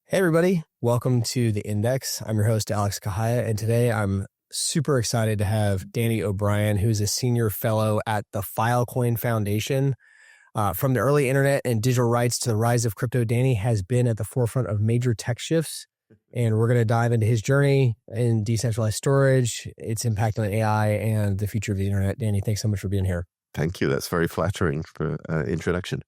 Hey, everybody. Welcome to The Index. I'm your host, Alex Kehaya, and today I'm super excited to have Danny O'Brien, who's a senior fellow at the Filecoin Foundation. From the early internet and digital rights to the rise of crypto, Danny has been at the forefront of major tech shifts, and we're going to dive into his journey in decentralized storage, its impact on AI, and the future of the internet. Danny, thanks so much for being here. Thank you. That's very flattering for introduction.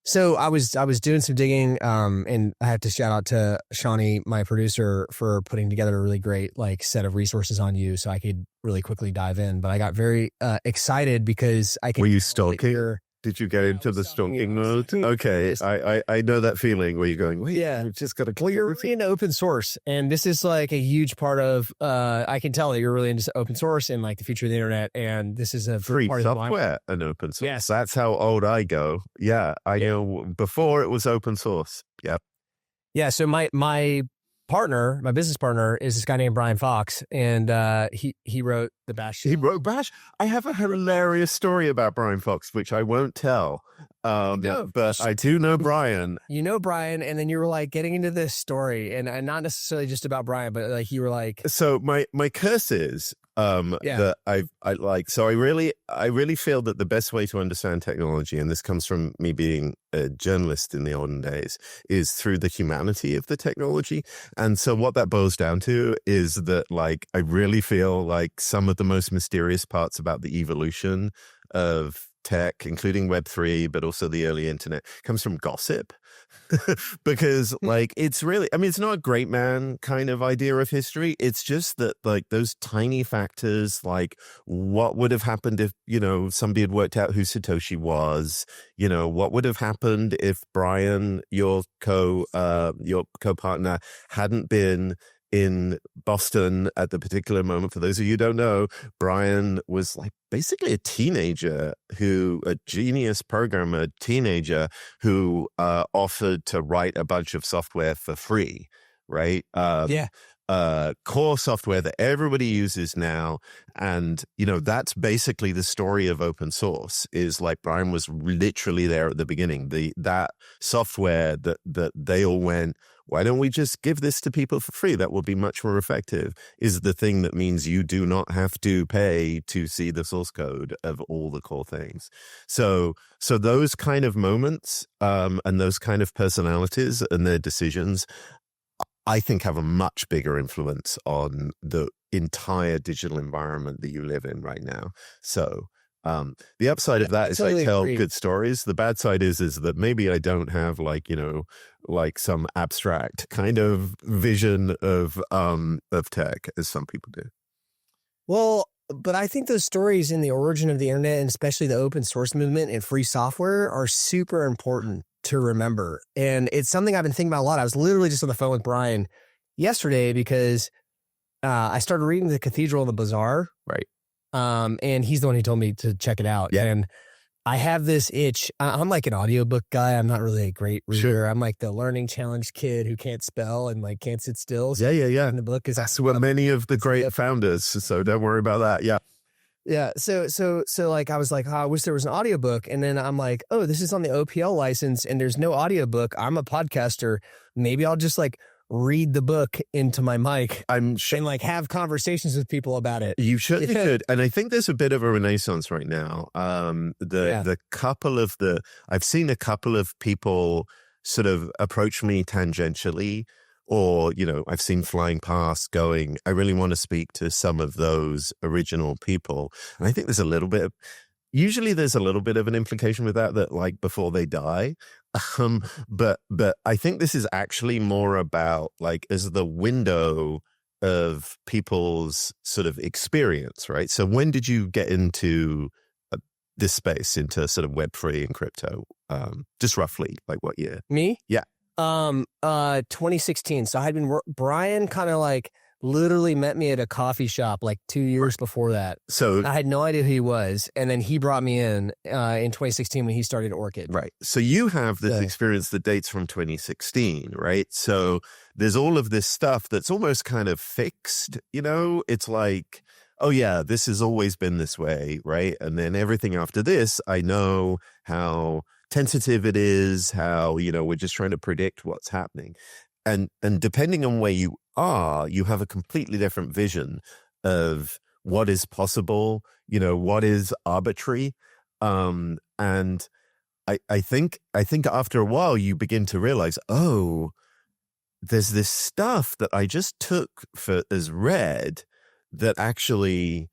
So I was doing some digging, and I have to shout out to Shawnee, my producer, for putting together a really great set of resources on you, so I could really quickly dive in. But I got very excited because I can. Were you stalking? Did you get into the stalking mode? Okay, I know that feeling where you're going, wait, yeah, we've just got to clear. You're into open source, and this is like a huge part of. I can tell that you're really into open source and like the future of the internet, and this is a free part software and open source. Yes, that's how old I go. Yeah, I know. Before it was open source. Yep. Yeah. So my business partner, is this guy named Brian Fox, and he wrote the Bash. He wrote Bash. I have a hilarious story about Brian Fox, which I won't tell. But I do know Brian. You know Brian, and then you were like getting into this story, and not necessarily just about Brian, but like you were like. So my curse is that I like. So I really feel that the best way to understand technology, and this comes from me being a journalist in the olden days, is through the humanity of the technology. And so what that boils down to is that like I really feel like some of the most mysterious parts about the evolution of tech, including Web3, but also the early internet, comes from gossip. Because like it's really, I mean, it's not a great man kind of idea of history. It's just that like those tiny factors, like what would have happened if, somebody had worked out who Satoshi was, what would have happened if Brian, your co-partner, hadn't been in Boston at the particular moment. For those of you who don't know, Brian was like basically a genius programmer teenager who offered to write a bunch of software for free, right? Core software that everybody uses now. And, that's basically the story of open source, is like Brian was literally there at the beginning. That software that they all went, why don't we just give this to people for free? That will be much more effective, is the thing that means you do not have to pay to see the source code of all the core things. So those kind of moments and those kind of personalities and their decisions, I think, have a much bigger influence on the entire digital environment that you live in right now. So the upside of that is I tell good stories. The bad side is that maybe I don't have like some abstract kind of vision of tech as some people do. Well, but I think those stories in the origin of the internet, and especially the open source movement and free software, are super important to remember. And it's something I've been thinking about a lot. I was literally just on the phone with Brian yesterday because I started reading The Cathedral and the Bazaar. Right. And he's the one who told me to check it out. Yeah. And I have this itch. I'm like an audiobook guy. I'm not really a great reader. Sure. I'm like the learning challenged kid who can't spell and like can't sit still. So yeah. And the book is that's what many of the great founders. So don't worry about that. Yeah. Yeah. So like I was like, I wish there was an audiobook. And then I'm like, oh, this is on the OPL license and there's no audiobook. I'm a podcaster. Maybe I'll just like read the book into my mic and like have conversations with people about it. You should. And I think there's a bit of a renaissance right now. I've seen a couple of people sort of approach me tangentially, or, I've seen flying past going, I really want to speak to some of those original people. And I think there's a little bit of an implication with that like before they die. But I think this is actually more about like as the window of people's sort of experience, right? So when did you get into this space, into sort of Web3 and crypto? Just roughly, like what year? Me? Yeah. 2016. So I had been, Brian kind of like literally met me at a coffee shop like 2 years before that. So I had no idea who he was. And then he brought me in 2016 when he started Orchid. Right. So you have this experience that dates from 2016, right? So there's all of this stuff that's almost kind of fixed, it's like, oh yeah, this has always been this way, right? And then everything after this, I know how tentative it is, how, we're just trying to predict what's happening. and depending on where you are, you have a completely different vision of what is possible, what is arbitrary. And I think after a while you begin to realize, oh, there's this stuff that I just took as read that actually,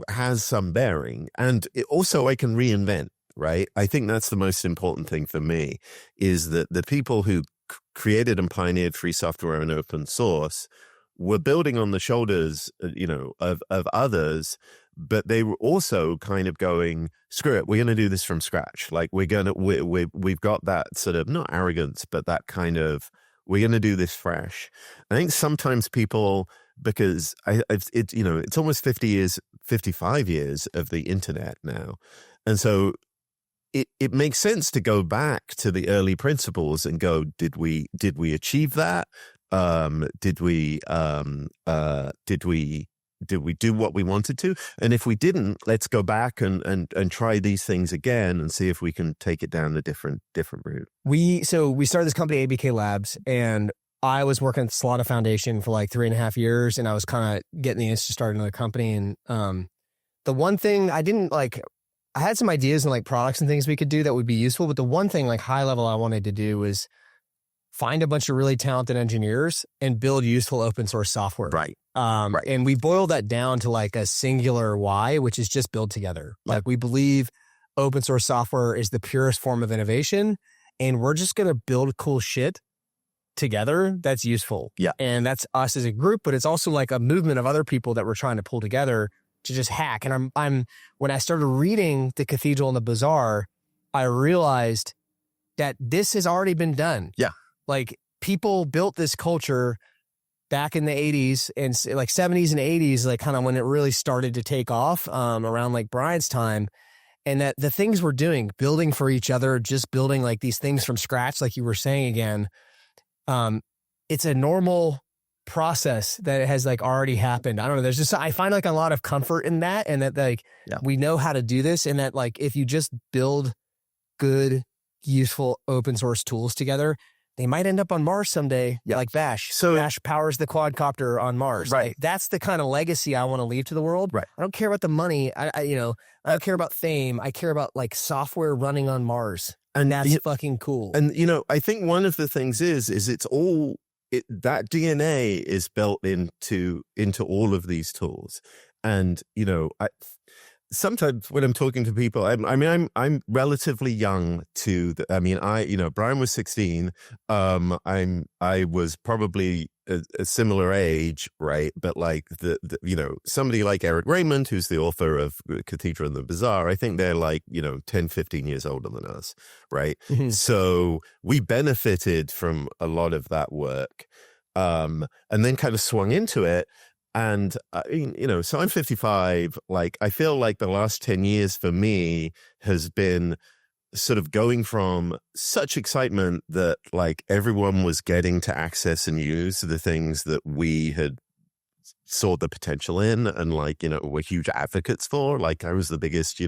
has some bearing. And also I can reinvent, right? I think that's the most important thing for me, is that the people who created and pioneered free software and open source were building on the shoulders, of others, but they were also kind of going, screw it, we're going to do this from scratch. Like we've got that sort of, not arrogance, but that kind of, we're going to do this fresh. I think sometimes people, because it's almost 55 years of the internet now. And so it makes sense to go back to the early principles and go, did we achieve that? Did we do what we wanted to? And if we didn't, let's go back and try these things again and see if we can take it down a different route. We started this company, ABK Labs, and I was working at the Solana Foundation for like 3.5 years, and I was kind of getting the itch to start another company. And the one thing I had some ideas and like products and things we could do that would be useful, but the one thing like high level I wanted to do was find a bunch of really talented engineers and build useful open source software. Right. Right. And we boiled that down to like a singular why, which is just build together. Right. Like we believe open source software is the purest form of innovation, and we're just going to build cool shit together that's useful. Yeah. And that's us as a group, but it's also like a movement of other people that we're trying to pull together to just hack. And I'm when I started reading The Cathedral and the Bazaar, I realized that this has already been done. Yeah. Like people built this culture back in the 80s and like 70s and 80s, like kind of when it really started to take off, around like Brian's time. And that the things we're doing, building for each other, just building like these things from scratch, like you were saying again, it's a normal process that has like already happened. I don't know. I find like a lot of comfort in that, and that like we know how to do this, and that like if you just build good, useful open source tools together, they might end up on Mars someday, like Bash. So Bash powers the quadcopter on Mars. Right. Like, that's the kind of legacy I want to leave to the world. Right. I don't care about the money. I don't care about fame. I care about like software running on Mars. And that's fucking cool. And, I think one of the things is it's all, that DNA is built into all of these tools. And, sometimes when I'm talking to people, I'm relatively young Brian was 16. I was probably a similar age, right? But like somebody like Eric Raymond, who's the author of Cathedral and the Bazaar, I think they're like, 10, 15 years older than us, right? Mm-hmm. So we benefited from a lot of that work, and then kind of swung into it. And, so I'm 55, like, I feel like the last 10 years for me has been sort of going from such excitement that like everyone was getting to access and use the things that we had saw the potential in and like, were huge advocates for. Like I was the biggest,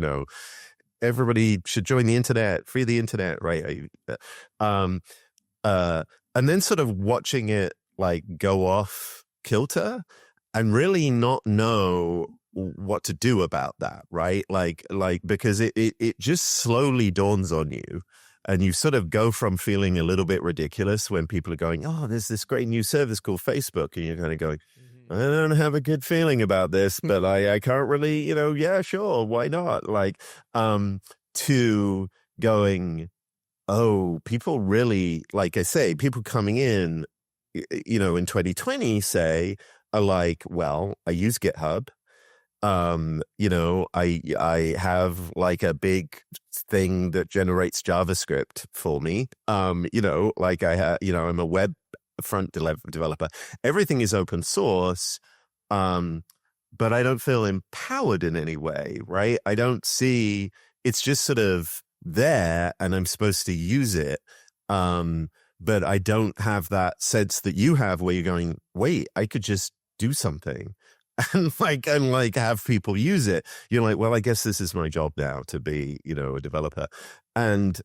everybody should join the internet, free the internet, right? And then sort of watching it like go off kilter and really not know what to do about that, right? Like because it just slowly dawns on you, and you sort of go from feeling a little bit ridiculous when people are going, oh, there's this great new service called Facebook, and you're kind of going, I don't have a good feeling about this, but I can't really, yeah, sure, why not? Like, to going, oh, people really, like I say, people coming in, in 2020 say, are like, well, I use GitHub. I have like a big thing that generates JavaScript for me. Like I'm a web front developer. Everything is open source. But I don't feel empowered in any way, right? I don't see, it's just sort of there and I'm supposed to use it. But I don't have that sense that you have where you're going, wait, I could just do something and have people use it. You're like, well, I guess this is my job now to be, a developer. And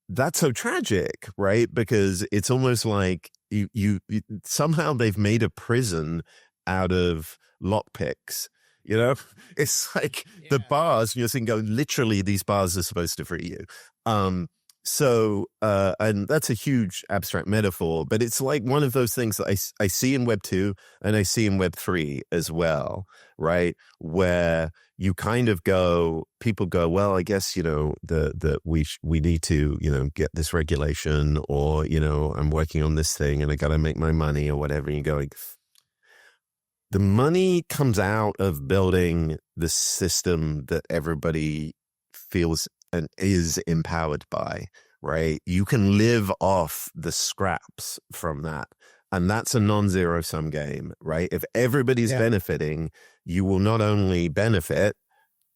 that's so tragic, right? Because it's almost like you somehow they've made a prison out of lockpicks. You know, it's like the bars, you're seeing going, literally, these bars are supposed to free you. And that's a huge abstract metaphor, but it's like one of those things that I see in Web 2 and I see in Web 3 as well, right? Where you kind of people go, well, I guess, we need to, get this regulation, or, I'm working on this thing and I got to make my money or whatever. And you're going, the money comes out of building the system that everybody feels and is empowered by, right? You can live off the scraps from that. And that's a non-zero sum game, right? If everybody's benefiting, you will not only benefit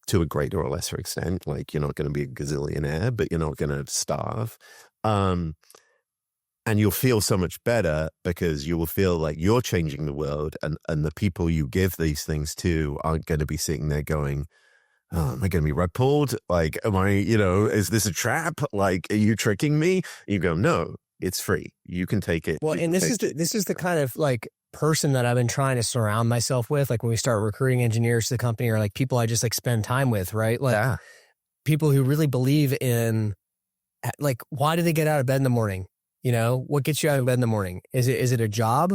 to a greater or lesser extent, like you're not going to be a gazillionaire, but you're not going to starve. And you'll feel so much better because you will feel like you're changing the world, and the people you give these things to aren't going to be sitting there going, oh, am I going to be rug pulled? Like, am I, is this a trap? Like, are you tricking me? You go, no, it's free. You can take it. Well, and this is the kind of like person that I've been trying to surround myself with. Like when we start recruiting engineers to the company, or like people I just like spend time with, right? Like people who really believe in, like, why do they get out of bed in the morning? What gets you out of bed in the morning? Is it a job,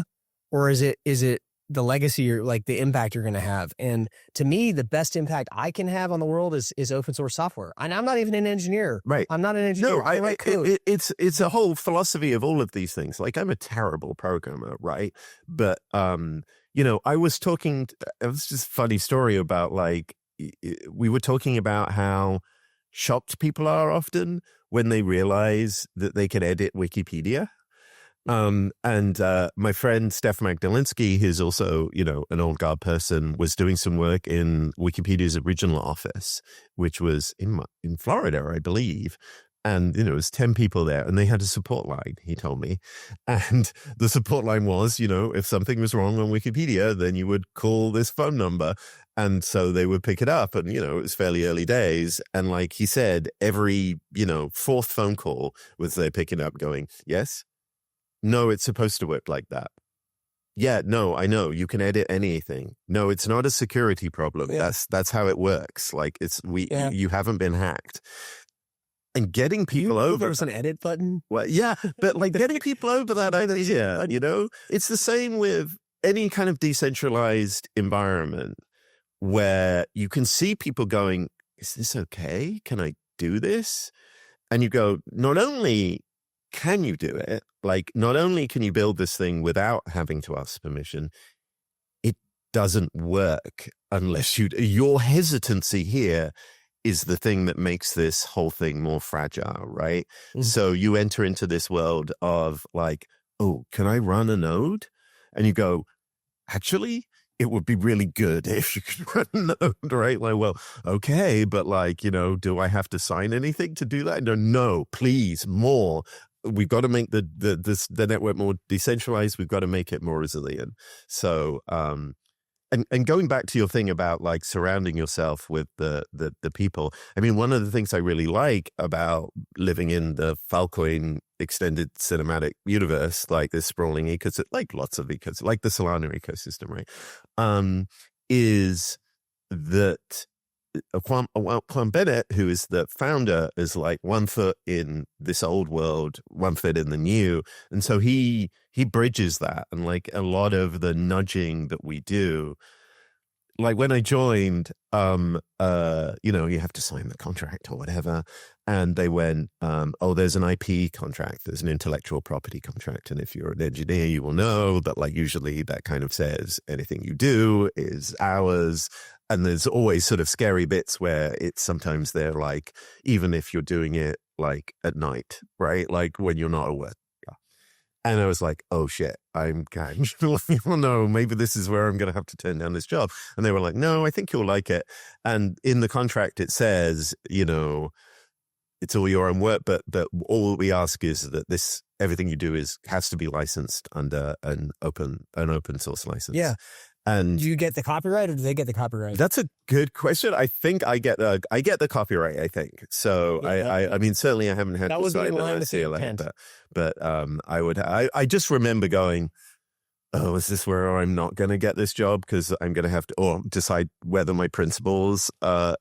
or is it the legacy, or like the impact you're going to have? And to me, the best impact I can have on the world is open source software. And I'm not even an engineer. Right. I'm not an engineer. No, I write code. It's a whole philosophy of all of these things. Like, I'm a terrible programmer, right? But, I was talking, it was just a funny story about, like, we were talking about how shocked people are often when they realize that they can edit Wikipedia. And my friend Steph Magdalensky, who's also, an old guard person, was doing some work in Wikipedia's original office, which was in Florida, I believe. And, it was 10 people there, and they had a support line, he told me. And the support line was, if something was wrong on Wikipedia, then you would call this phone number. And so they would pick it up, and, it was fairly early days. And like he said, every, fourth phone call was they picking up going, yes, no, it's supposed to work like that. Yeah, no, I know, you can edit anything. No, it's not a security problem. Yeah. That's how it works. Like, you haven't been hacked. And getting people over, there's an edit button. Well, yeah, but like getting people over that idea, it's the same with any kind of decentralized environment where you can see people going, is this okay? Can I do this? And you go, not only can you do it, like, not only can you build this thing without having to ask permission, it doesn't work unless your hesitancy here is the thing that makes this whole thing more fragile, right? Mm-hmm. So you enter into this world of like, oh, can I run a node? And you go, actually, it would be really good if you could run a node, right? Like, well, okay, but like, do I have to sign anything to do that? No, please, more. We've got to make the network more decentralized. We've got to make it more resilient. So, and going back to your thing about like surrounding yourself with the people, I mean, one of the things I really like about living in the Filecoin extended cinematic universe, like this sprawling ecosystem, like lots of ecosystems, like the Solana ecosystem, right? Is that Juan Bennett, who is the founder, is like 1 foot in this old world, 1 foot in the new. And so he bridges that. And like a lot of the nudging that we do, like when I joined, you have to sign the contract or whatever. And they went, oh, there's an IP contract, there's an intellectual property contract. And if you're an engineer, you will know that like usually that kind of says anything you do is ours. And there's always sort of scary bits where it's sometimes they're like, even if you're doing it like at night, right? Like when you're not at work. Yeah. And I was like, oh shit, I'm kind of, no, maybe this is where I'm going to have to turn down this job. And they were like, no, I think you'll like it. And in the contract, it says, it's all your own work, but all we ask is that everything you do has to be licensed under an open source license. Yeah. And do you get the copyright, or do they get the copyright? That's a good question. I think I get the copyright, I think. So Yeah, I mean, certainly I haven't had that to would be sign in line with the CLA, intent. but I just remember going, oh, is this where I'm not going to get this job because I'm going to have to, or decide whether my principles are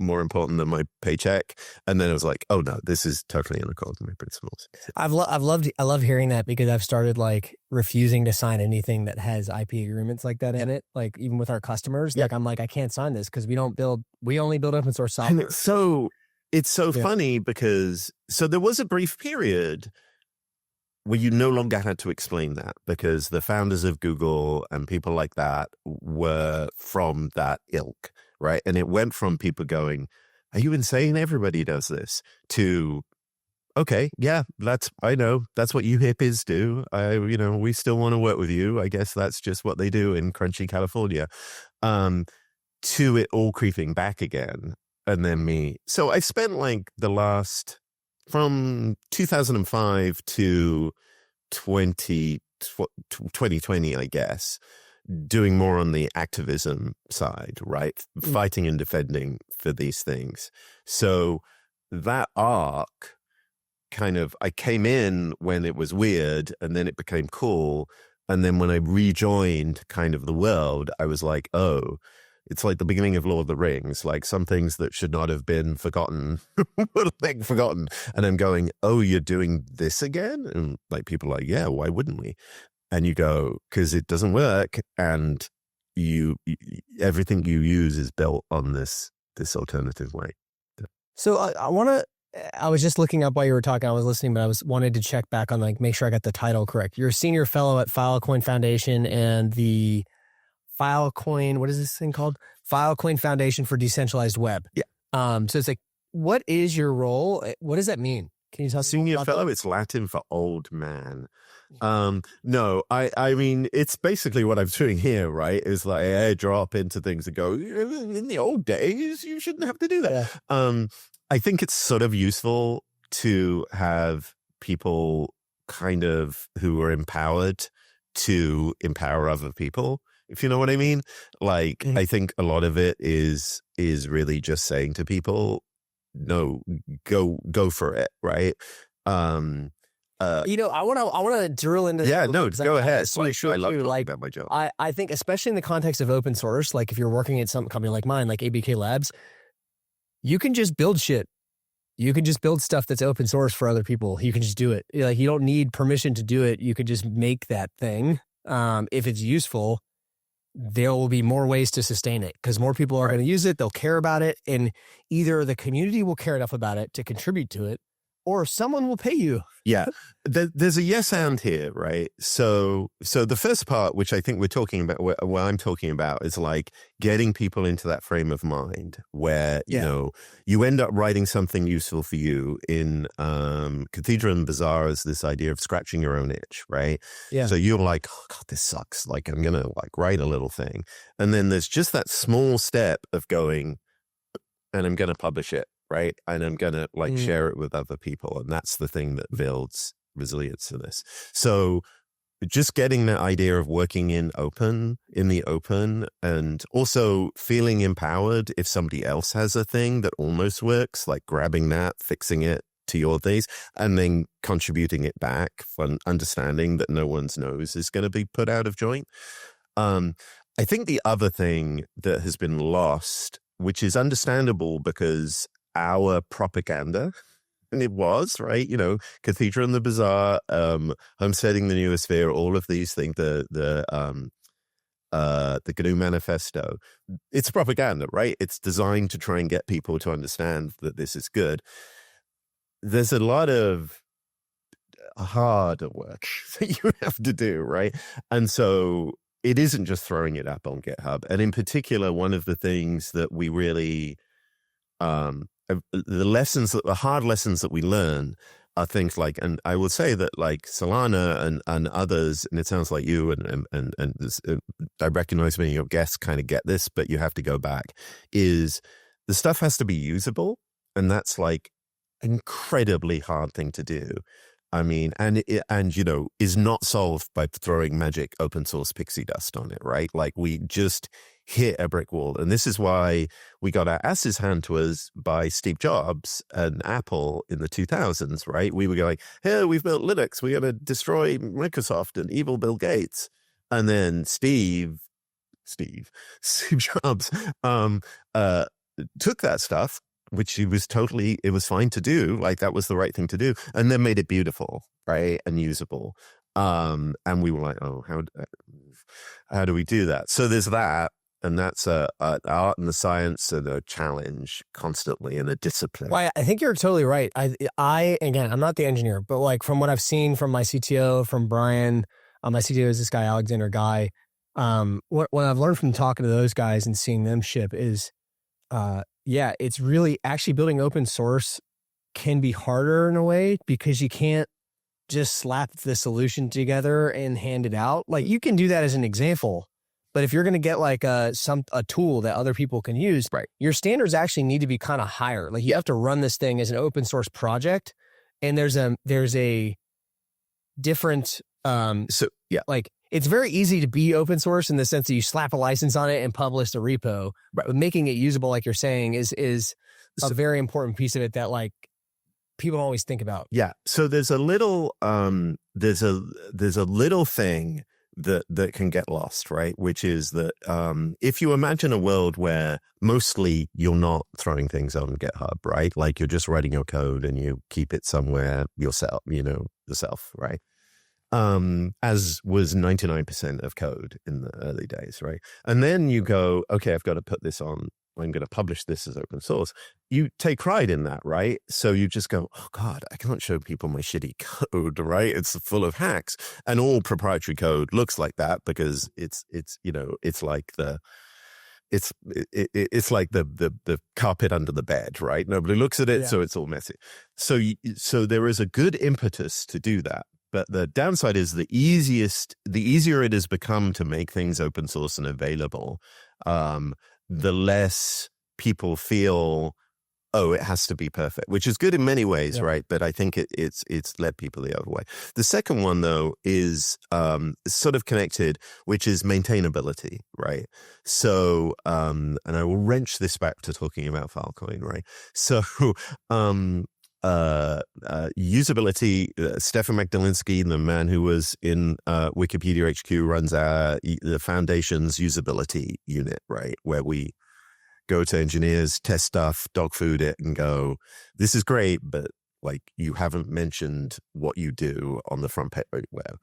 more important than my paycheck? And then it was like, oh no, this is totally in accord with my principles. I love hearing that, because I've started like refusing to sign anything that has IP agreements like that in it. Like even with our customers, like I'm like, I can't sign this because we only build open source software. And it's so funny because there was a brief period where you no longer had to explain that, because the founders of Google and people like that were from that ilk, right? And it went from people going, are you insane? Everybody does this, to, okay, yeah, I know that's what you hippies do. We still want to work with you. I guess that's just what they do in crunchy California. To it all creeping back again. And then me. So I spent like the last, from 2005 to 2020, I guess, doing more on the activism side, right? Fighting and defending for these things. So that arc I came in when it was weird, and then it became cool. And then when I rejoined kind of the world, I was like, oh, it's like the beginning of Lord of the Rings. Like some things that should not have been forgotten were like forgotten. And I'm going, oh, you're doing this again? And like people are like, yeah, why wouldn't we? And you go, because it doesn't work. And everything you use is built on this alternative way. So I was just looking up while you were talking. I was listening, but I wanted to check back on, like, make sure I got the title correct. You're a senior fellow at Filecoin Foundation and the Filecoin, what is this thing called? Filecoin Foundation for Decentralized Web. Yeah. So it's like, what is your role? What does that mean? Can you tell us? Senior fellow, that? It's Latin for old man. No, I mean, it's basically what I'm doing here, right? Is like I drop into things and go, in the old days, you shouldn't have to do that. Yeah. I think it's sort of useful to have people kind of who are empowered to empower other people, if you know what I mean. Like, I think a lot of it is really just saying to people, no, go for it, right? I want to drill into. Yeah, no, go ahead. I love talking about my job. I think, especially in the context of open source, like if you're working at some company like mine, like ABK Labs, you can just build shit. You can just build stuff that's open source for other people. You can just do it. Like, you don't need permission to do it. You could just make that thing. If it's useful, there will be more ways to sustain it because more people are going to use it. They'll care about it. And either the community will care enough about it to contribute to it, or someone will pay you. Yeah. There's a yes and here, right? So the first part, which I think we're talking about, what I'm talking about, is like getting people into that frame of mind where, you know, you end up writing something useful for you. In Cathedral and Bazaar is this idea of scratching your own itch, right? Yeah. So you're like, oh God, this sucks. Like, I'm going to like write a little thing. And then there's just that small step of going, and I'm going to publish it. Right. And I'm going to like share it with other people. And that's the thing that builds resilience to this. So just getting that idea of working in the open, and also feeling empowered if somebody else has a thing that almost works, like grabbing that, fixing it to your days, and then contributing it back, for understanding that no one's nose is going to be put out of joint. I think the other thing that has been lost, which is understandable because our propaganda, and it was, right, you know, Cathedral and the Bazaar, Homesteading the New Sphere, all of these things, the GNU Manifesto, it's propaganda, right? It's designed to try and get people to understand that this is good. There's a lot of hard work that you have to do, right? And so it isn't just throwing it up on GitHub. And in particular, one of the things that we really the hard lessons that we learn are things like, and I will say that like Solana and others, and it sounds like you and this, I recognize many of your guests kind of get this, but you have to go back, is the stuff has to be usable. And that's like incredibly hard thing to do. I mean, and is not solved by throwing magic open source pixie dust on it, right? Like we just hit a brick wall. And this is why we got our asses handed to us by Steve Jobs and Apple in the 2000s, right? We were going, hey, we've built Linux. We're going to destroy Microsoft and evil Bill Gates. And then Steve Jobs took that stuff, which it was fine to do. Like that was the right thing to do. And then made it beautiful, right? And usable. And we were like, oh, how do we do that? So there's that. And that's an art and the science and a challenge constantly and a discipline. Well, I think you're totally right. Again, I'm not the engineer, but like from what I've seen from my CTO, from Brian, my CTO is this guy, Alexander Guy. What I've learned from talking to those guys and seeing them ship is, it's really actually building open source can be harder in a way because you can't just slap the solution together and hand it out. Like you can do that as an example, but if you're going to get like a tool that other people can use, right, your standards actually need to be kind of higher. Like you have to run this thing as an open source project, and there's a different like it's very easy to be open source in the sense that you slap a license on it and publish a repo. Right. But making it usable, like you're saying, is a very important piece of it that like people always think about. Yeah. So there's a little there's a little thing that can get lost, right? Which is that if you imagine a world where mostly you're not throwing things on GitHub, right? Like you're just writing your code and you keep it somewhere yourself, right? As was 99% of code in the early days, right? And then you go, okay, I've got to put this on. I'm going to publish this as open source. You take pride in that, right? So you just go, oh God, I can't show people my shitty code, right? It's full of hacks, and all proprietary code looks like that because it's like the carpet under the bed, right? Nobody looks at it, so it's all messy. So there is a good impetus to do that. But the downside is the easier it has become to make things open source and available, the less people feel, oh, it has to be perfect, which is good in many ways, right? But I think it's led people the other way. The second one, though, is sort of connected, which is maintainability, right? So, and I will wrench this back to talking about Filecoin, right? So, usability, Stefan Magdalinsky, the man who was in Wikipedia HQ, runs the foundation's usability unit, right? Where we go to engineers, test stuff, dog food it, and go, this is great, but like you haven't mentioned what you do on the front page web.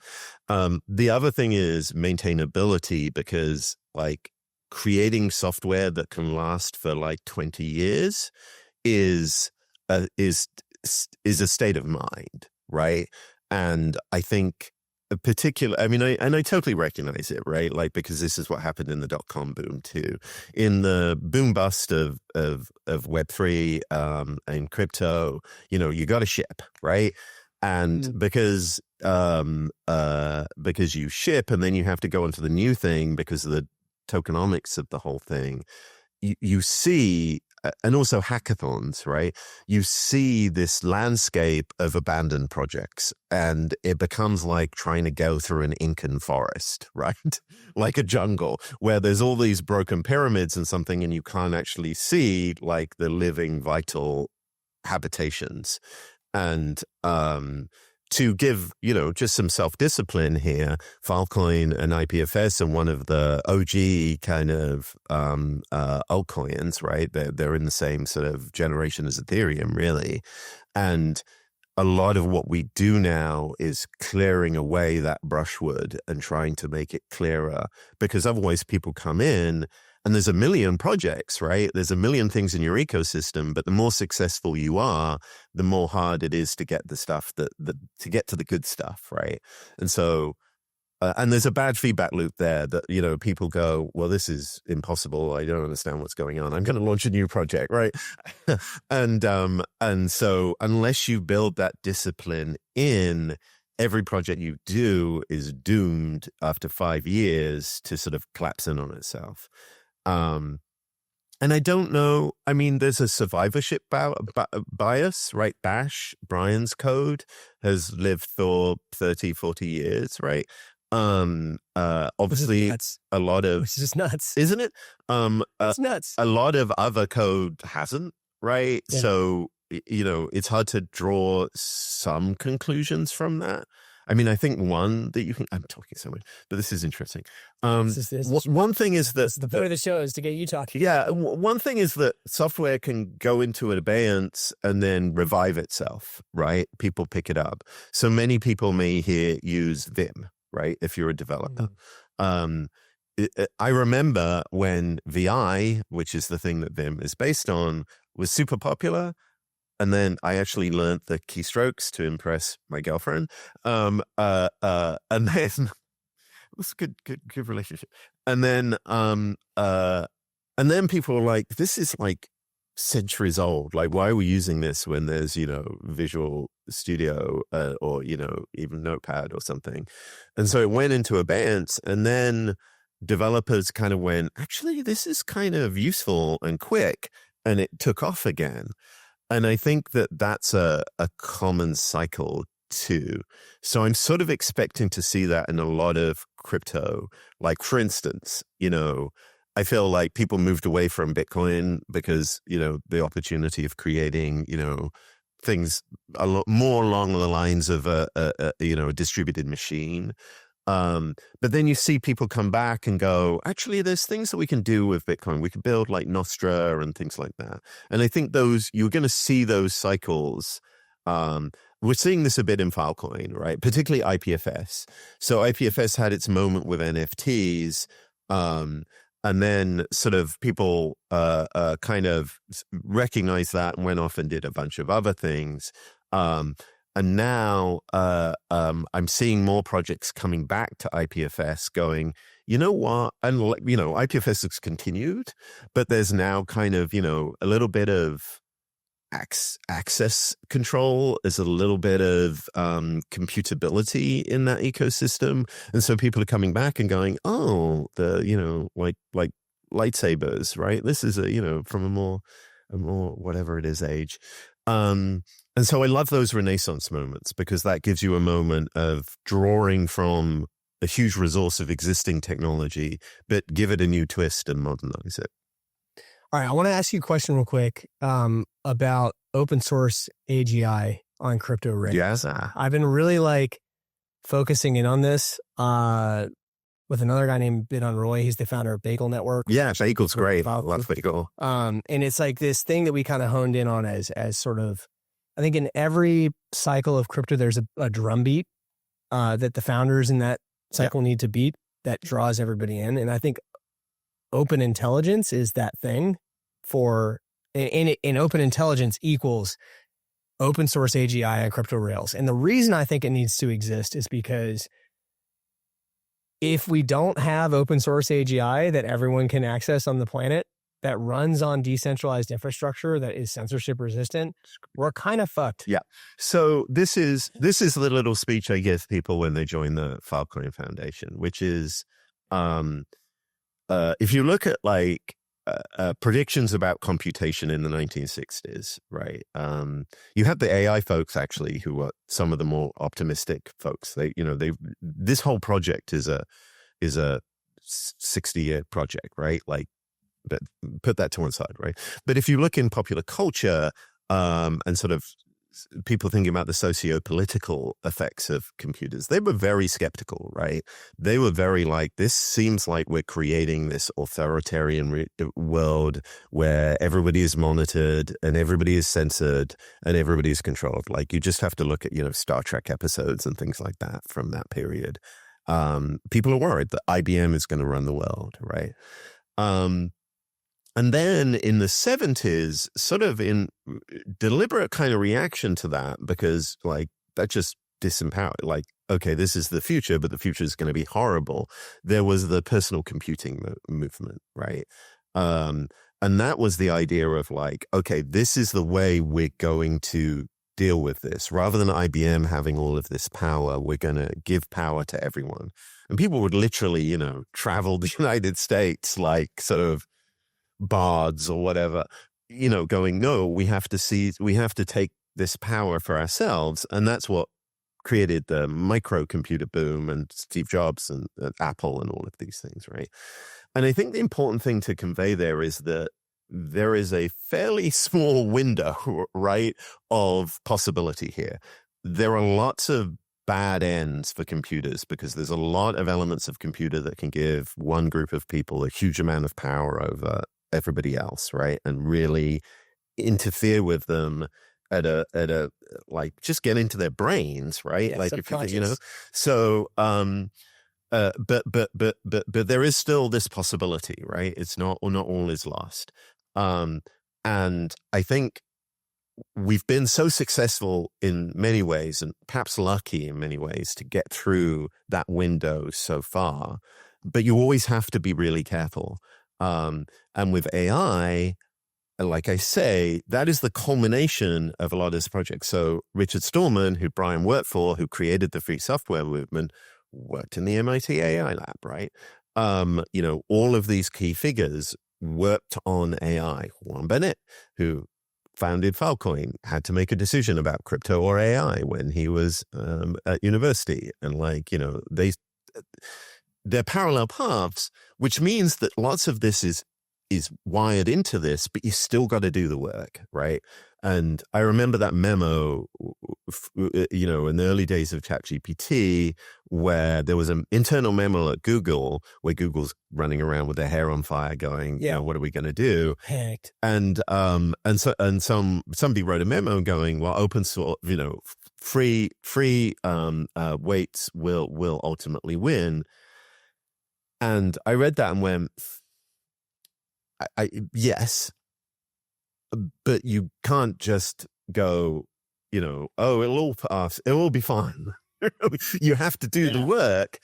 The other thing is maintainability, because like creating software that can last for like 20 years is a state of mind, right? And I think a particular, I mean, I totally recognize it, right? Like, because this is what happened in the dot-com boom too. In the boom bust of Web3 and crypto, you got to ship, right? And because you ship and then you have to go into the new thing because of the tokenomics of the whole thing, you see, and also hackathons, right? You see this landscape of abandoned projects, and it becomes like trying to go through an Incan forest, right? Like a jungle where there's all these broken pyramids and something, and you can't actually see like the living, vital habitations. And to give, just some self-discipline here, Filecoin and IPFS are one of the OG kind of altcoins, right? They're in the same sort of generation as Ethereum, really. And a lot of what we do now is clearing away that brushwood and trying to make it clearer, because otherwise people come in and there's a million projects, right? There's a million things in your ecosystem, but the more successful you are, the more hard it is to get the stuff to get to the good stuff, right? And so, and there's a bad feedback loop there that, people go, well, this is impossible. I don't understand what's going on. I'm going to launch a new project, right? And so unless you build that discipline in, every project you do is doomed after 5 years to sort of collapse in on itself. And I don't know, I mean, there's a survivorship bias, right? Bash, Brian's code, has lived for 30, 40 years, right? Obviously a lot of, which is just nuts, isn't it? It's nuts. A lot of other code hasn't, right? Yeah. So, it's hard to draw some conclusions from that. I mean, I think one that you can, I'm talking so much, but this is interesting. One thing is that the point of the show is to get you talking. Yeah. One thing is that software can go into an abeyance and then revive itself, right? People pick it up. So many people may here use Vim, right? If you're a developer. I remember when VI, which is the thing that Vim is based on, was super popular. And then I actually learned the keystrokes to impress my girlfriend. And then it was a good relationship. And then people were like, this is like centuries old. Like, why are we using this when there's, Visual Studio or, even Notepad or something? And so it went into abeyance, and then developers kind of went, actually, this is kind of useful and quick. And it took off again. And I think that that's a common cycle too. So I'm sort of expecting to see that in a lot of crypto. Like, for instance, I feel like people moved away from Bitcoin because, the opportunity of creating, things a lot more along the lines of a distributed machine. But then you see people come back and go, actually, there's things that we can do with Bitcoin. We can build like Nostra and things like that. And I think you're going to see those cycles. We're seeing this a bit in Filecoin, right? Particularly IPFS. So IPFS had its moment with NFTs. And then sort of people kind of recognized that and went off and did a bunch of other things. And now I'm seeing more projects coming back to IPFS going, you know what? And, IPFS has continued, but there's now kind of, a little bit of access control. There's a little bit of computability in that ecosystem. And so people are coming back and going, oh, like lightsabers, right? This is from a more whatever it is age. And so I love those Renaissance moments, because that gives you a moment of drawing from a huge resource of existing technology, but give it a new twist and modernize it. All right. I want to ask you a question real quick about open source AGI on crypto rails. Yes. I've been really focusing in on this with another guy named Bidon Roy. He's the founder of Bagel Network. Yeah, Bagel's great. I love Bagel. And it's like this thing that we kind of honed in on as sort of, I think in every cycle of crypto, there's a drumbeat that the founders in that cycle need to beat that draws everybody in. And I think open intelligence is that thing in open intelligence equals open source AGI on crypto rails. And the reason I think it needs to exist is because if we don't have open source AGI that everyone can access on the planet, that runs on decentralized infrastructure that is censorship resistant, we're kind of fucked. Yeah. So this is the little speech I give people when they join the Filecoin Foundation, which is, if you look at predictions about computation in the 1960s, right? You had the AI folks actually, who were some of the more optimistic folks. This whole project is a 60-year project, right? But put that to one side, right? But if you look in popular culture and sort of people thinking about the socio-political effects of computers, they were very skeptical, right? They were very this seems like we're creating this authoritarian world where everybody is monitored and everybody is censored and everybody is controlled. You just have to look at, Star Trek episodes and things like that from that period. People are worried that IBM is going to run the world, right? And then in the 70s, sort of in deliberate kind of reaction to that, because that just disempowered, okay, this is the future, but the future is going to be horrible. There was the personal computing movement, right? And that was the idea of okay, this is the way we're going to deal with this. Rather than IBM having all of this power, we're going to give power to everyone. And people would literally, travel the United States, sort of bards or whatever, going, no, we have to take this power for ourselves. And that's what created the microcomputer boom and Steve Jobs and Apple and all of these things, right? And I think the important thing to convey there is that there is a fairly small window, right, of possibility here. There are lots of bad ends for computers because there's a lot of elements of computer that can give one group of people a huge amount of power over everybody else, right? And really interfere with them at a like just get into their brains, right? Yeah, like if you so but there is still this possibility, right? It's not all is lost. And I think we've been so successful in many ways and perhaps lucky in many ways to get through that window so far, but you always have to be really careful. And with AI, like I say, that is the culmination of a lot of this project. So Richard Stallman, who Brian worked for, who created the free software movement, worked in the MIT AI lab, right? All of these key figures worked on AI. Warren Bennett, who founded Filecoin, had to make a decision about crypto or AI when he was at university. And they're parallel paths, which means that lots of this is wired into this, but you still got to do the work, right? And I remember that memo, in the early days of ChatGPT, where there was an internal memo at Google, where Google's running around with their hair on fire, going, what are we going to do? Panicked. And somebody wrote a memo going, well, open source, free weights will ultimately win. And I read that and went, yes, but you can't just go, it'll all pass, it will be fine. You have to do the work,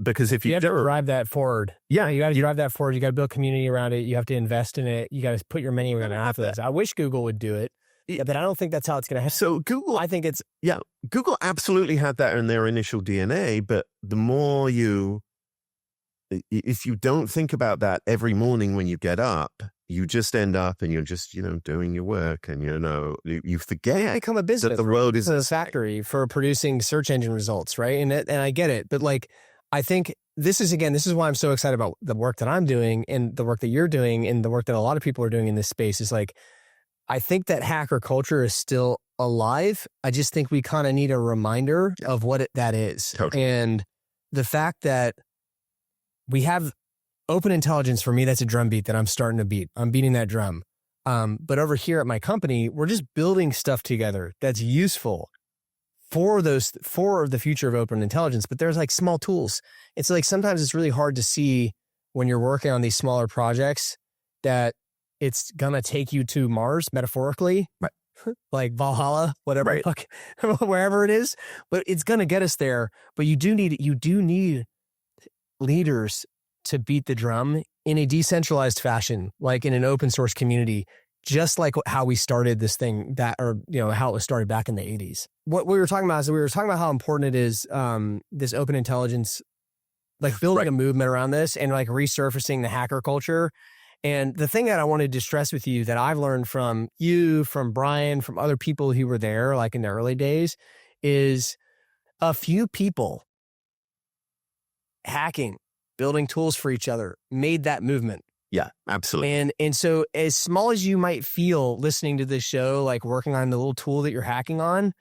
because if you have to drive that forward. Yeah, you got to drive that forward. You got to build community around it. You have to invest in it. You got to put your money where after this. I wish Google would do it, but I don't think that's how it's going to happen. So Google, I think Google absolutely had that in their initial DNA, but the more if you don't think about that every morning when you get up, you just end up and you're just, doing your work and, you forget. Become a business. That the world is a factory for producing search engine results, right? And I get it. But I think this is why I'm so excited about the work that I'm doing and the work that you're doing and the work that a lot of people are doing in this space is I think that hacker culture is still alive. I just think we kind of need a reminder of what that is. Totally. And the fact that we have open intelligence, for me, that's a drum beat that I'm starting to beat. I'm beating that drum. But over here at my company, we're just building stuff together that's useful for the future of open intelligence. But there's small tools. It's sometimes it's really hard to see when you're working on these smaller projects that it's going to take you to Mars, metaphorically, right? Like Valhalla, whatever, right. Wherever it is. But it's going to get us there. But you do need leaders to beat the drum in a decentralized fashion, like in an open source community, just like how we started this thing how it was started back in the 80s. What we were talking about is how important it is, this open intelligence, building a movement around this and resurfacing the hacker culture. And the thing that I wanted to stress with you that I've learned from you, from Brian, from other people who were there, in the early days, is a few people hacking, building tools for each other, made that movement. Yeah, absolutely. And so as small as you might feel listening to this show, working on the little tool that you're hacking on,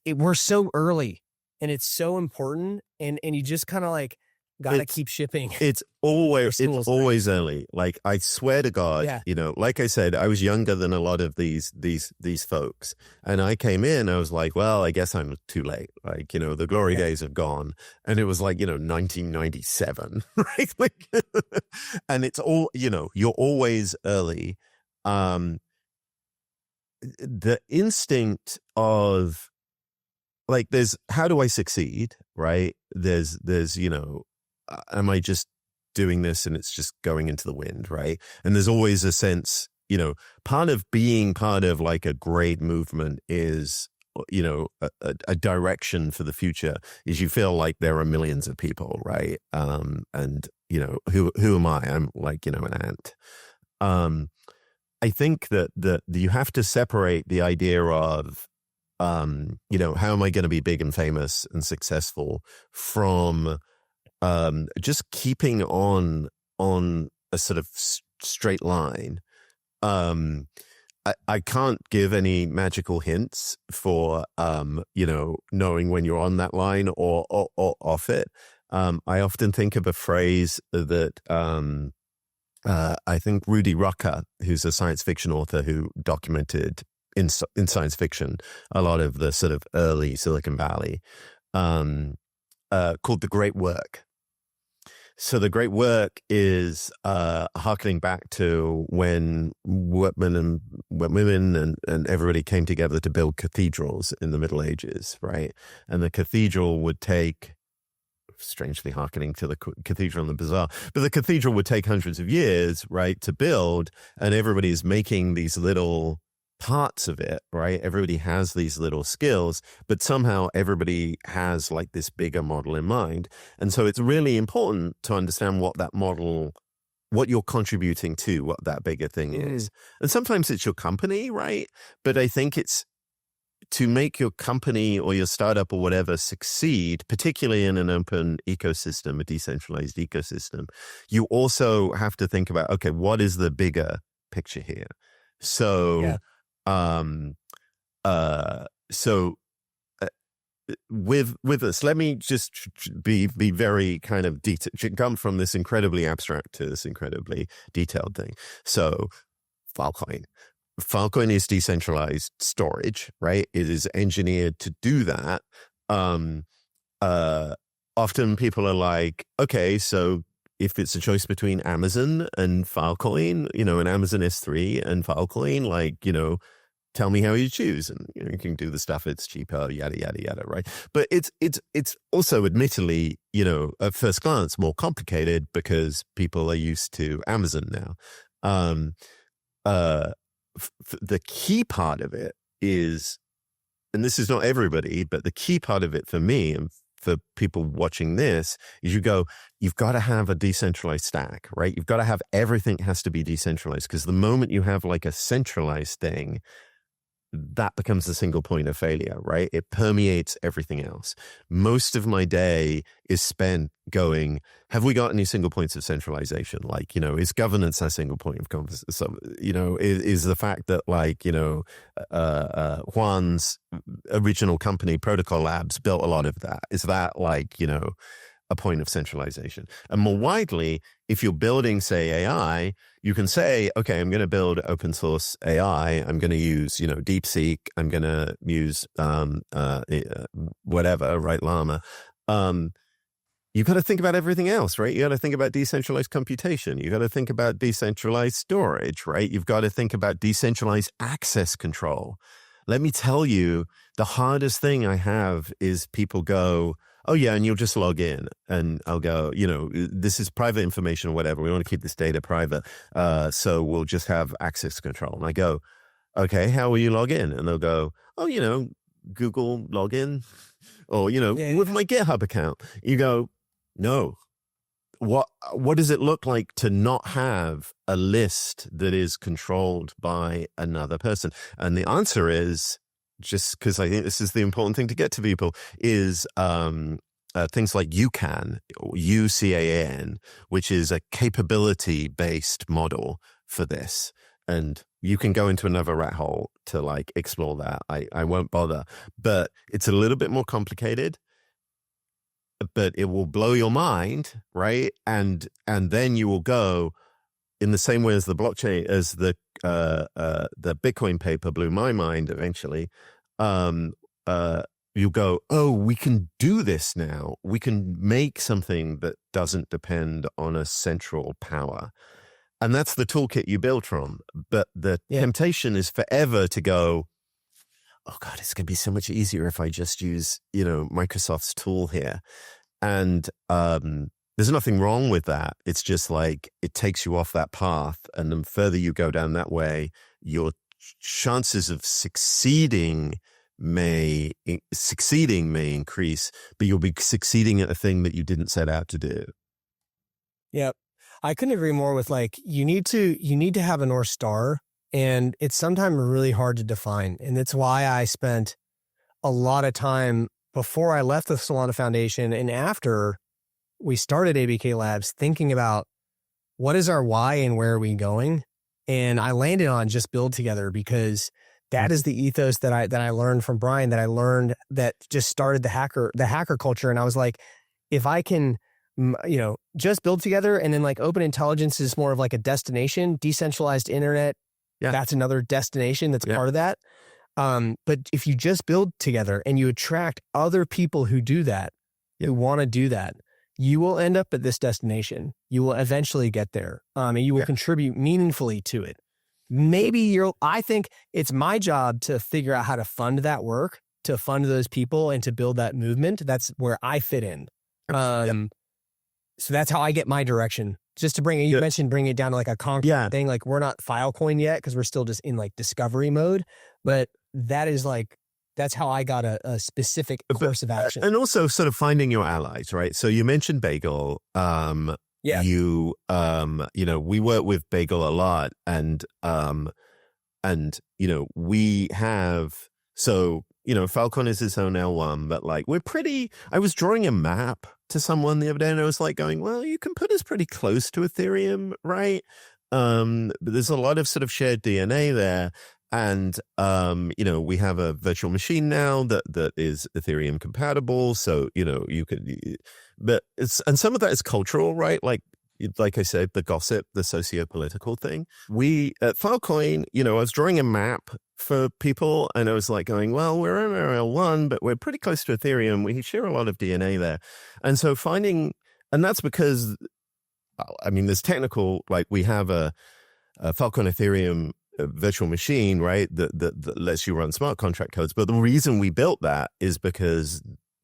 we're so early and it's so important. And you just kind of gotta keep shipping. It's always early. I swear to God, like I said, I was younger than a lot of these folks, and I came in. I was like, well, I guess I'm too late. The glory days have gone, and it was 1997, right? And it's all you're always early. The instinct of there's how do I succeed, right? There's am I just doing this and it's just going into the wind, right? And there's always a sense, part of being part of a great movement is, a direction for the future is you feel like there are millions of people, right? And, who am I? I'm an ant. I think that you have to separate the idea of, how am I going to be big and famous and successful from just keeping on a sort of straight line. I can't give any magical hints for, knowing when you're on that line or off it. I often think of a phrase that I think Rudy Rucker, who's a science fiction author who documented in science fiction a lot of the sort of early Silicon Valley, called The Great Work. So the great work is harkening back to when women and everybody came together to build cathedrals in the Middle Ages, right? And the cathedral would take, strangely harkening to the cathedral in the bazaar, but the cathedral would take hundreds of years, right, to build, and everybody is making these little parts of it, right? Everybody has these little skills, but somehow everybody has like this bigger model in mind. And so it's really important to understand what that model, what you're contributing to, what that bigger thing is. And sometimes it's your company, right? But I think it's to make your company or your startup or whatever succeed, particularly in an open ecosystem, a decentralized ecosystem, you also have to think about, okay, what is the bigger picture here? So, with this, let me just be very kind of come from this incredibly abstract to this incredibly detailed thing. So, Filecoin is decentralized storage, right? It is engineered to do that. Often people are like, okay, so if it's a choice between Amazon and Filecoin, and Amazon S3 and Filecoin, like, tell me how you choose, and you can do the stuff. It's cheaper, yada yada yada, right? But it's also admittedly, at first glance, more complicated because people are used to Amazon now. The key part of it is, and this is not everybody, but the key part of it for me and for people watching this is you've got to have a decentralized stack, right? You've got to have everything has to be decentralized, because the moment you have like a centralized thing, that becomes the single point of failure, right? It permeates everything else. Most of my day is spent going, have we got any single points of centralization? Like, is governance a single point of conversation? Is the fact that like, Juan's original company, Protocol Labs, built a lot of that. Is that like, a point of centralization? And more widely, if you're building, say, AI, you can say, okay, I'm going to build open source AI. I'm going to use, DeepSeek. I'm going to use whatever, right, Llama. You've got to think about everything else, right? You got to think about decentralized computation. You got to think about decentralized storage, right? You've got to think about decentralized access control. Let me tell you, the hardest thing I have is people go, oh yeah, and you'll just log in, and I'll go, this is private information or whatever. We want to keep this data private. So we'll just have access control. And I go, okay, how will you log in? And they'll go, oh, Google login, or, with my GitHub account. You go, no. What does it look like to not have a list that is controlled by another person? And the answer is, just because I think this is the important thing to get to people, is things like UCAN, or UCAN, which is a capability-based model for this. And you can go into another rat hole to like explore that. I won't bother. But it's a little bit more complicated, but it will blow your mind, right? And then you will go, in the same way as the blockchain, as the Bitcoin paper blew my mind eventually, you go, oh, we can do this now. We can make something that doesn't depend on a central power. And that's the toolkit you build from. But the temptation is forever to go, oh God, it's going to be so much easier if I just use, Microsoft's tool here. And there's nothing wrong with that. It's just like, it takes you off that path. And the further you go down that way, your chances of succeeding may increase, but you'll be succeeding at a thing that you didn't set out to do. Yeah. I couldn't agree more with like, you need to have a North Star, and it's sometimes really hard to define. And that's why I spent a lot of time before I left the Solana Foundation and after we started ABK Labs thinking about what is our why and where are we going? And I landed on just build together, because that is the ethos that I learned from Brian, that I learned that just started the hacker culture. And I was like, if I can, just build together, and then like open intelligence is more of like a destination, decentralized internet. Yeah. That's another destination that's part of that. But if you just build together and you attract other people who do that, who want to do that, you will end up at this destination. You will eventually get there. And you will contribute meaningfully to it. I think it's my job to figure out how to fund that work, to fund those people, and to build that movement. That's where I fit in. So that's how I get my direction. Just to bring it, you mentioned bring it down to like a concrete thing. Like, we're not Filecoin yet because we're still just in like discovery mode. But that is like, that's how I got a specific course of action. And also sort of finding your allies, right? So you mentioned Bagel. We work with Bagel a lot, and we have, Falcon is its own L1, but like I was drawing a map to someone the other day, and I was like going, well, you can put us pretty close to Ethereum, right? But there's a lot of sort of shared DNA there. And, we have a virtual machine now that is Ethereum compatible. So, you could, and some of that is cultural, right? Like I said, the gossip, the socio-political thing. We at Filecoin, I was drawing a map for people, and I was like going, well, we're in L1, but we're pretty close to Ethereum. We share a lot of DNA there. And so and that's because, there's technical, like we have a Filecoin Ethereum virtual machine, right? That lets you run smart contract codes. But the reason we built that is because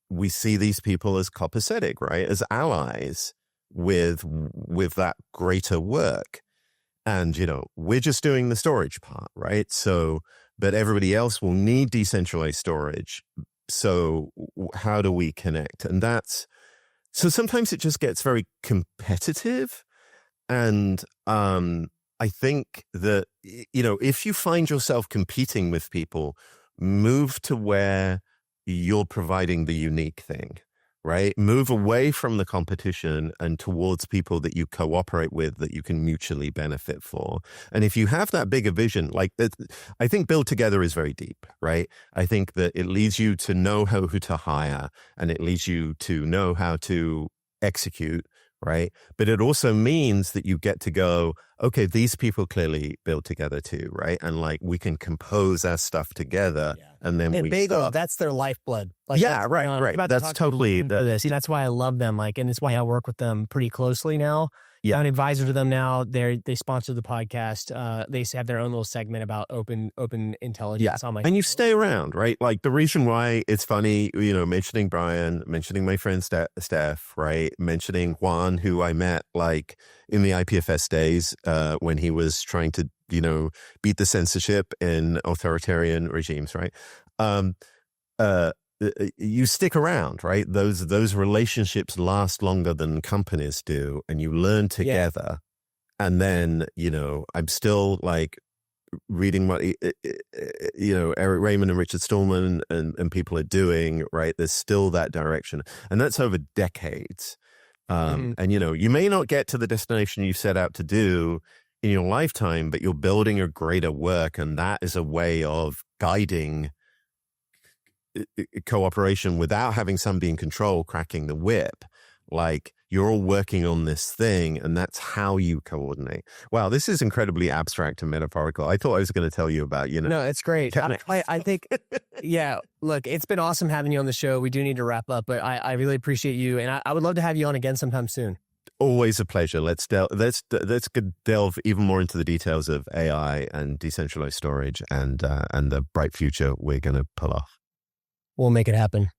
we see these people as copacetic, right? As allies with that greater work. And, we're just doing the storage part, right? So, but everybody else will need decentralized storage. So how do we connect? And so sometimes it just gets very competitive. And, I think that, if you find yourself competing with people, move to where you're providing the unique thing, right? Move away from the competition and towards people that you cooperate with, that you can mutually benefit for. And if you have that bigger vision, like that, I think build together is very deep, right? I think that it leads you to know who to hire, and it leads you to know how to execute, right? But it also means that you get to go, okay, these people clearly build together too, right? And like we can compose our stuff together, and then Bagel, that's their lifeblood. Like, right. That's totally this. That's why I love them. Like, and it's why I work with them pretty closely now. Yeah, I'm an advisor to them now. They sponsor the podcast. They have their own little segment about open intelligence. Yeah, and you stay around, right? Like the reason why it's funny, mentioning Brian, mentioning my friend Steph, right? Mentioning Juan, who I met like in the IPFS days when he was trying to, beat the censorship in authoritarian regimes, right? You stick around, right? Those relationships last longer than companies do, and you learn together. And then, I'm still like reading what, Eric Raymond and Richard Stallman and people are doing, right? There's still that direction. And that's over decades. And, you may not get to the destination you set out to do in your lifetime, but you're building a greater work. And that is a way of guiding cooperation without having somebody in control cracking the whip. Like you're all working on this thing, and that's how you coordinate. Wow, this is incredibly abstract and metaphorical. I thought I was going to tell you about, No, it's great. I think, look, it's been awesome having you on the show. We do need to wrap up, but I really appreciate you, and I would love to have you on again sometime soon. Always a pleasure. Let's delve even more into the details of AI and decentralized storage and the bright future we're going to pull off. We'll make it happen.